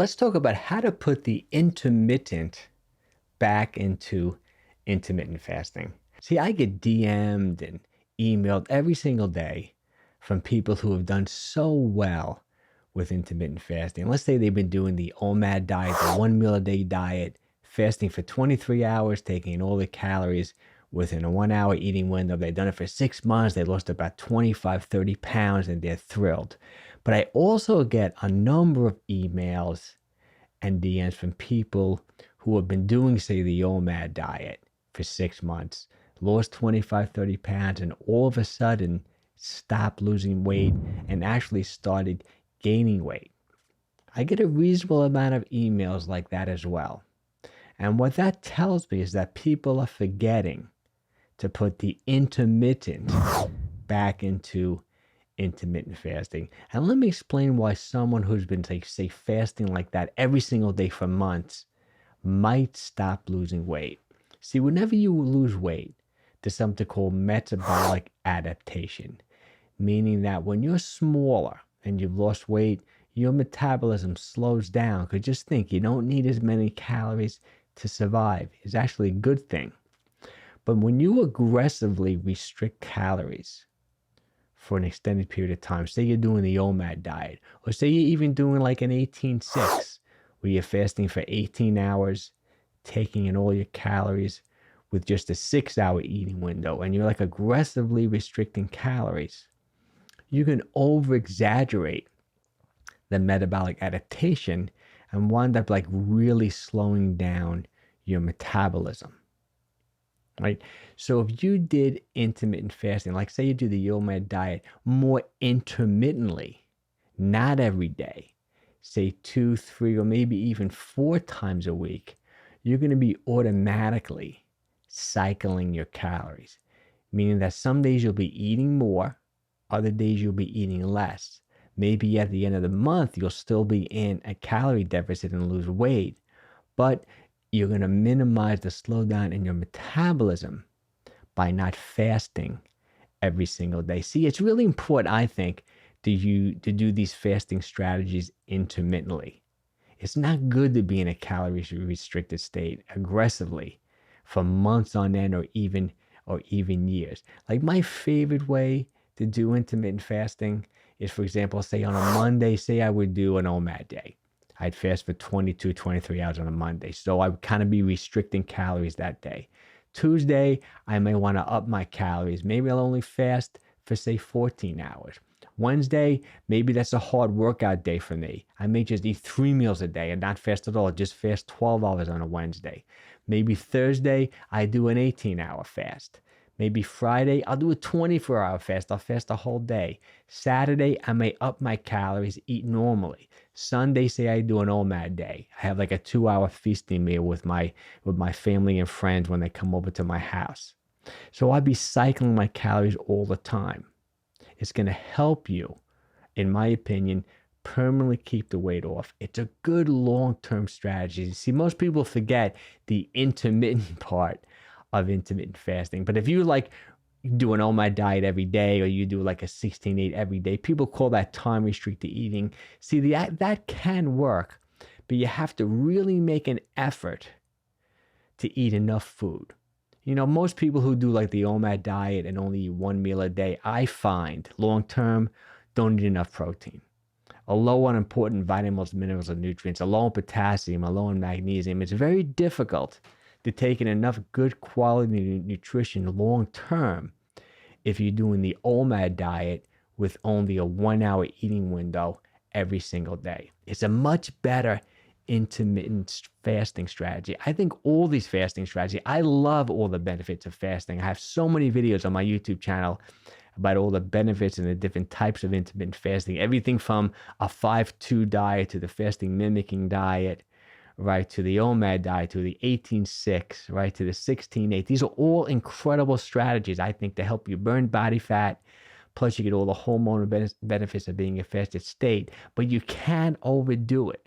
let's talk about how to put the intermittent back into intermittent fasting. See, I get DM'd and emailed every single day from people who have done so well with intermittent fasting. Let's say they've been doing the OMAD diet, the 1 meal a day diet, fasting for 23 hours, taking in all the calories within a 1 hour eating window. They've done it for 6 months. They lost about 25, 30 pounds and they're thrilled. But I also get a number of emails and DMs from people who have been doing, say, the OMAD diet for 6 months, lost 25, 30 pounds, and all of a sudden stopped losing weight and actually started gaining weight. I get a reasonable amount of emails like that as well. And what that tells me is that people are forgetting to put the intermittent back into intermittent fasting. And let me explain why someone who's been, say, fasting like that every single day for months might stop losing weight. See, whenever you lose weight, there's something called metabolic adaptation, meaning that when you're smaller and you've lost weight, your metabolism slows down. Because just think, you don't need as many calories to survive. It's actually a good thing. But when you aggressively restrict calories for an extended period of time, say you're doing the OMAD diet, or say you're even doing like an 18-6, where you're fasting for 18 hours, taking in all your calories with just a 6-hour eating window, and you're like aggressively restricting calories, you can over-exaggerate the metabolic adaptation and wind up like really slowing down your metabolism, right? So if you did intermittent fasting, like say you do the OMAD diet more intermittently, not every day, say 2, 3, or maybe even 4 times a week, you're going to be automatically cycling your calories, meaning that some days you'll be eating more, other days you'll be eating less. Maybe at the end of the month, you'll still be in a calorie deficit and lose weight, but you're going to minimize the slowdown in your metabolism by not fasting every single day. See, it's really important, I think, to do these fasting strategies intermittently. It's not good to be in a calorie restricted state aggressively for months on end or even years. Like my favorite way to do intermittent fasting is, for example, say on a Monday, say I would do an OMAD day. I'd fast for 22, 23 hours on a Monday. So I would kind of be restricting calories that day. Tuesday, I may want to up my calories. Maybe I'll only fast for, say, 14 hours. Wednesday, maybe that's a hard workout day for me. I may just eat 3 meals a day and not fast at all. Just fast 12 hours on a Wednesday. Maybe Thursday, I do an 18-hour fast. Maybe Friday, I'll do a 24-hour fast. I'll fast a whole day. Saturday, I may up my calories, eat normally. Sunday, say I do an OMAD day. I have like a 2-hour feasting meal with my family and friends when they come over to my house. So I'll be cycling my calories all the time. It's going to help you, in my opinion, permanently keep the weight off. It's a good long-term strategy. See, most people forget the intermittent part of intermittent fasting. But if you like do an OMAD diet every day, or you do like a 16-8 every day, people call that time restricted eating. See, that can work, but you have to really make an effort to eat enough food. You know, most people who do like the OMAD diet and only eat 1 meal a day, I find long-term don't eat enough protein. A low on important vitamins, minerals, and nutrients, a low on potassium, a low on magnesium. It's very difficult to take in enough good quality nutrition long-term if you're doing the OMAD diet with only a 1-hour eating window every single day. It's a much better intermittent fasting strategy. I think all these fasting strategies, I love all the benefits of fasting. I have so many videos on my YouTube channel about all the benefits and the different types of intermittent fasting. Everything from a 5-2 diet to the fasting mimicking diet, right, to the OMAD diet, to the 18-6, right, to the 16-8. These are all incredible strategies, I think, to help you burn body fat. Plus, you get all the hormonal benefits of being in a fasted state, but you can't overdo it.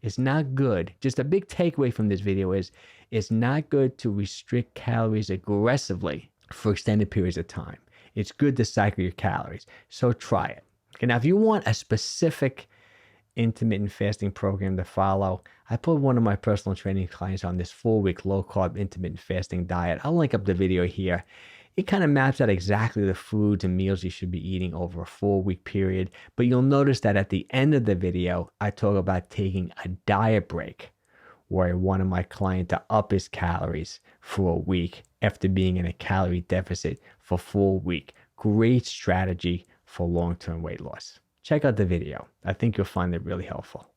It's not good. Just a big takeaway from this video is it's not good to restrict calories aggressively for extended periods of time. It's good to cycle your calories. So try it. Okay, now, if you want a specific intermittent fasting program to follow. I put one of my personal training clients on this 4-week low-carb intermittent fasting diet. I'll link up the video here. It kind of maps out exactly the foods and meals you should be eating over a 4-week period. But you'll notice that at the end of the video, I talk about taking a diet break where I wanted my client to up his calories for a week after being in a calorie deficit for a full week. Great strategy for long-term weight loss. Check out the video. I think you'll find it really helpful.